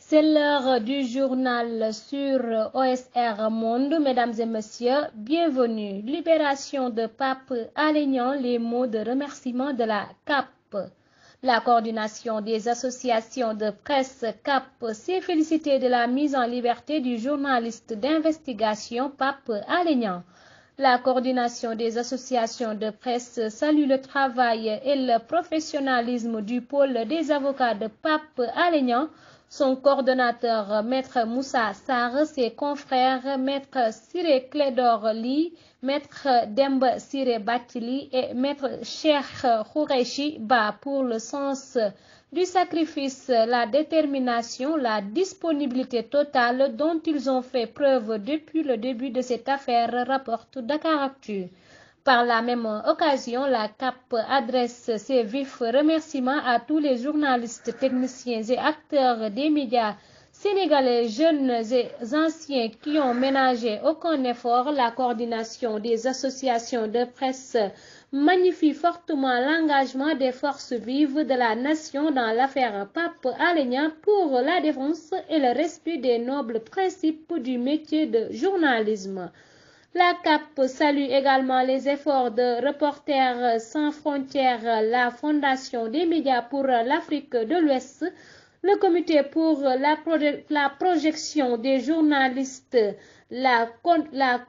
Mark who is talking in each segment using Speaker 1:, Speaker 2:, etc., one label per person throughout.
Speaker 1: C'est l'heure du journal sur OSR Monde. Mesdames et messieurs, bienvenue. Libération de Pape Alé Niang, les mots de remerciement de la CAP. La coordination des associations de presse CAP s'est félicitée de la mise en liberté du journaliste d'investigation Pape Alé Niang. La coordination des associations de presse salue le travail et le professionnalisme du pôle des avocats de Pape Alé Niang. Son coordonnateur, Maître Moussa Sarr, ses confrères, Maître Siré Clédor Ly, Maître Demba Siré Bathily et Maître Cheikh Khoureyssi Ba pour le sens du sacrifice, la détermination, la disponibilité totale dont ils ont fait preuve depuis le début de cette affaire, rapporte Dakaractu. Par la même occasion, la CAP adresse ses vifs remerciements à tous les journalistes, techniciens et acteurs des médias sénégalais, jeunes et anciens qui ont ménagé aucun effort. La coordination des associations de presse magnifie fortement l'engagement des forces vives de la nation dans l'affaire Pape Alé Niang pour la défense et le respect des nobles principes du métier de journalisme. La CAP salue également les efforts de Reporters sans frontières, la Fondation des médias pour l'Afrique de l'Ouest, le Comité pour la projection des journalistes, la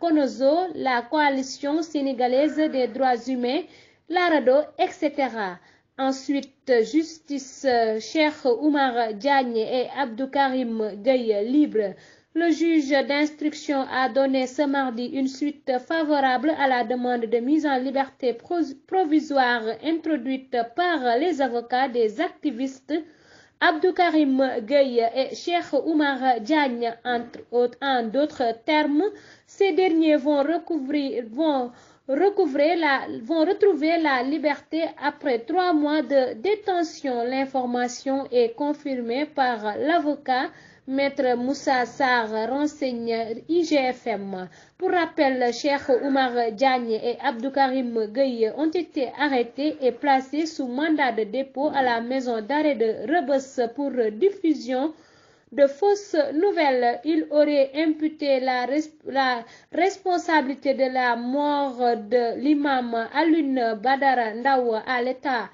Speaker 1: CONOZO, la Coalition sénégalaise des droits humains, la RADDHO, etc. Ensuite, justice, Cheikh Oumar Diagne et Abdou Karim Gueye libre. Le juge d'instruction a donné ce mardi une suite favorable à la demande de mise en liberté provisoire introduite par les avocats des activistes Abdou Karim Gueye et Cheikh Oumar Diagne. En d'autres termes, ces derniers vont retrouver la liberté après 3 mois de détention. L'information est confirmée par l'avocat Maître Moussa Sarr, renseigne IGFM. Pour rappel, Cheikh Oumar Diagne et Abdou Karim Gueye ont été arrêtés et placés sous mandat de dépôt à la maison d'arrêt de Rebeuss pour diffusion de fausses nouvelles. Il aurait imputé la responsabilité de la mort de l'imam Alioune Badara Ndao à l'État.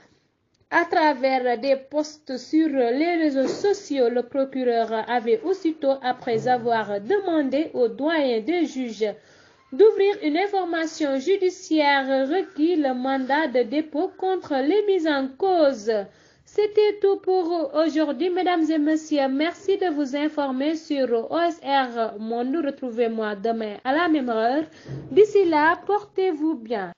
Speaker 1: À travers des posts sur les réseaux sociaux, le procureur avait aussitôt, après avoir demandé au doyen des juges d'ouvrir une information judiciaire, requis le mandat de dépôt contre les mises en cause. C'était tout pour aujourd'hui, mesdames et messieurs. Merci de vous informer sur OSR Monde. Retrouvez-moi demain à la même heure. D'ici là, portez-vous bien.